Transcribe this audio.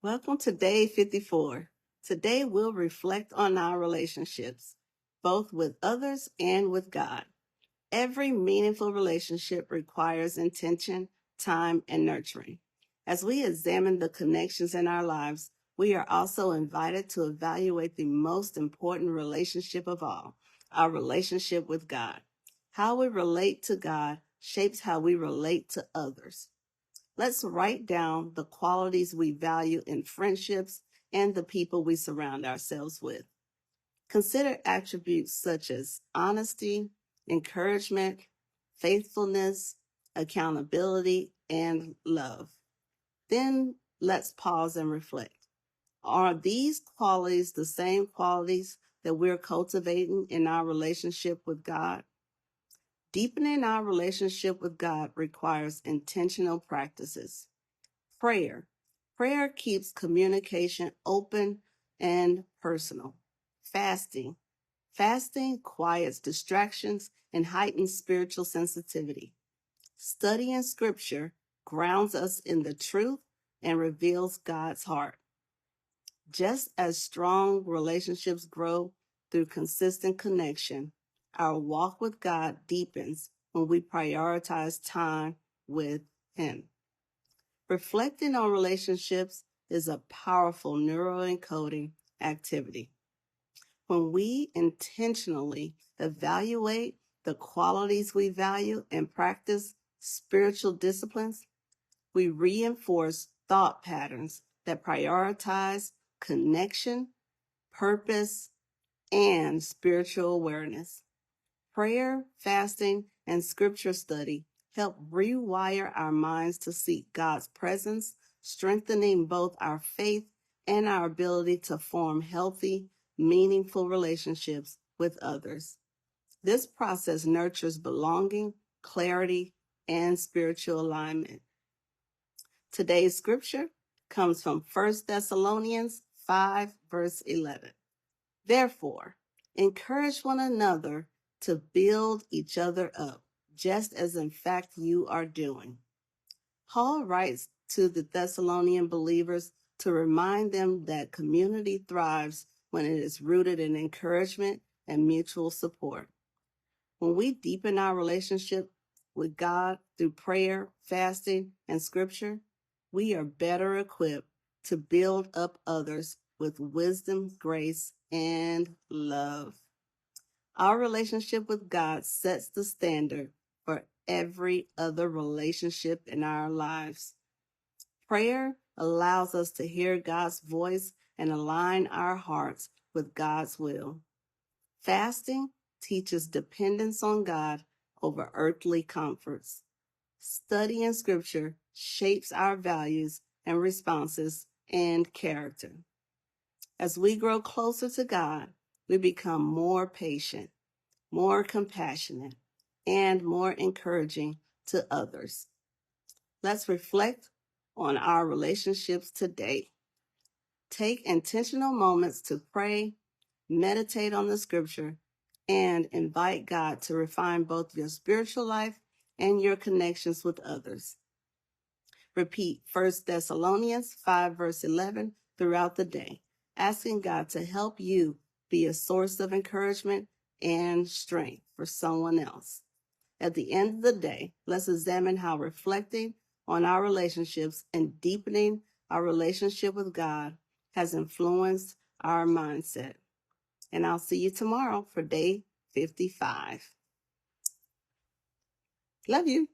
Welcome to day 54. Today we'll reflect on our relationships, both with others and with God. Every meaningful relationship requires intention, time, and nurturing. As we examine the connections in our lives, we are also invited to evaluate the most important relationship of all, our relationship with God. How we relate to God shapes how we relate to others. Let's write down the qualities we value in friendships and the people we surround ourselves with. Consider attributes such as honesty, encouragement, faithfulness, accountability, and love. Then let's pause and reflect. Are these qualities the same qualities that we're cultivating in our relationship with God? Deepening our relationship with God requires intentional practices. Prayer. Prayer keeps communication open and personal. Fasting. Fasting quiets distractions and heightens spiritual sensitivity. Studying scripture grounds us in the truth and reveals God's heart. Just as strong relationships grow through consistent connection, our walk with God deepens when we prioritize time with Him. Reflecting on relationships is a powerful neuroencoding activity. When we intentionally evaluate the qualities we value and practice spiritual disciplines, we reinforce thought patterns that prioritize connection, purpose, and spiritual awareness. Prayer, fasting, and scripture study help rewire our minds to seek God's presence, strengthening both our faith and our ability to form healthy, meaningful relationships with others. This process nurtures belonging, clarity, and spiritual alignment. Today's scripture comes from 1 Thessalonians 5, verse 11. Therefore, encourage one another to build each other up, just as in fact you are doing. Paul writes to the Thessalonian believers to remind them that community thrives when it is rooted in encouragement and mutual support. When we deepen our relationship with God through prayer, fasting, and scripture, we are better equipped to build up others with wisdom, grace, and love. Our relationship with God sets the standard for every other relationship in our lives. Prayer allows us to hear God's voice and align our hearts with God's will. Fasting teaches dependence on God over earthly comforts. Studying scripture shapes our values and responses and character. As we grow closer to God, we become more patient, more compassionate, and more encouraging to others. Let's reflect on our relationships today. Take intentional moments to pray, meditate on the scripture, and invite God to refine both your spiritual life and your connections with others. Repeat 1 Thessalonians 5, verse 11 throughout the day, asking God to help you be a source of encouragement and strength for someone else. At the end of the day, let's examine how reflecting on our relationships and deepening our relationship with God has influenced our mindset. And I'll see you tomorrow for day 55. Love you.